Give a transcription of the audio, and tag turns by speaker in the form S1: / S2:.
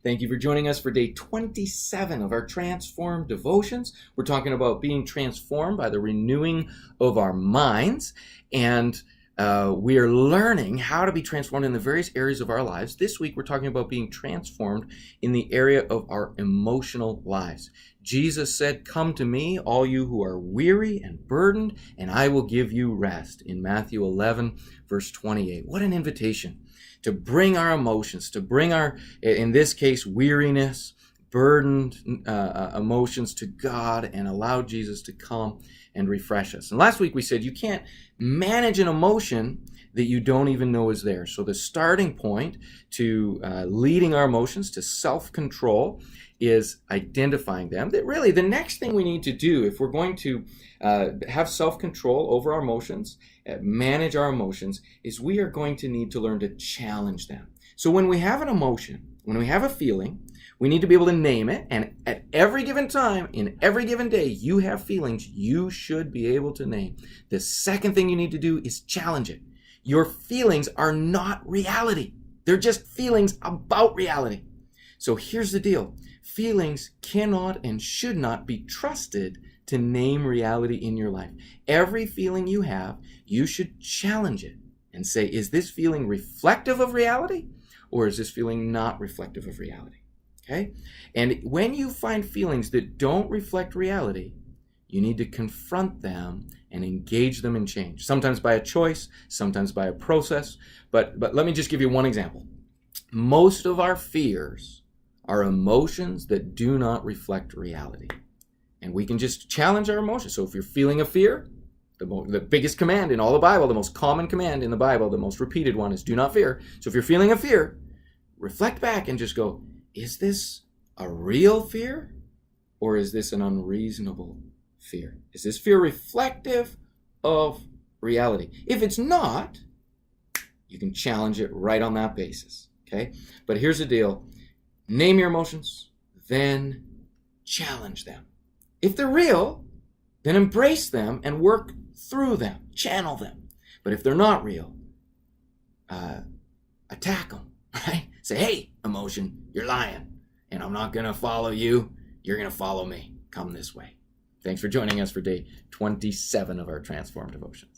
S1: Thank you for joining us for day 27 of our Transformed Devotions. We're talking about being transformed by the renewing of our minds, and we are learning how to be transformed in the various areas of our lives. This week, we're talking about being transformed in the area of our emotional lives. Jesus said, "Come to me, all you who are weary and burdened, and I will give you rest," in Matthew 11, verse 28. What an invitation to bring our emotions, to bring our, in this case, weariness, burdened emotions to God and allow Jesus to come and refresh us. And last week we said you can't manage an emotion that you don't even know is there. So the starting point to leading our emotions to self-control is identifying them. That really the next thing we need to do if we're going to have self-control over our emotions, manage our emotions, is we are going to need to learn to challenge them. So when we have an emotion, when we have a feeling, we need to be able to name it. And at every given time, in every given day, you have feelings you should be able to name. The second thing you need to do is challenge it. Your feelings are not reality. They're just feelings about reality. So here's the deal. Feelings cannot and should not be trusted to name reality in your life. Every feeling you have, you should challenge it and say, is this feeling reflective of reality, or is this feeling not reflective of reality? Okay? And when you find feelings that don't reflect reality, you need to confront them and engage them in change. Sometimes by a choice, sometimes by a process. But let me just give you one example. Most of our fears are emotions that do not reflect reality. And we can just challenge our emotions. So if you're feeling a fear, the biggest command in all the Bible, the most common command in the Bible, the most repeated one is do not fear. So if you're feeling a fear, reflect back and just go, is this a real fear, or is this an unreasonable fear? Is this fear reflective of reality? If it's not, you can challenge it right on that basis. Okay? But here's the deal. Name your emotions, then challenge them. If they're real, then embrace them and work through them, channel them. But if they're not real, attack them, right? Say, hey, emotion, you're lying, and I'm not going to follow you. You're going to follow me. Come this way. Thanks for joining us for day 27 of our Transformed Devotions.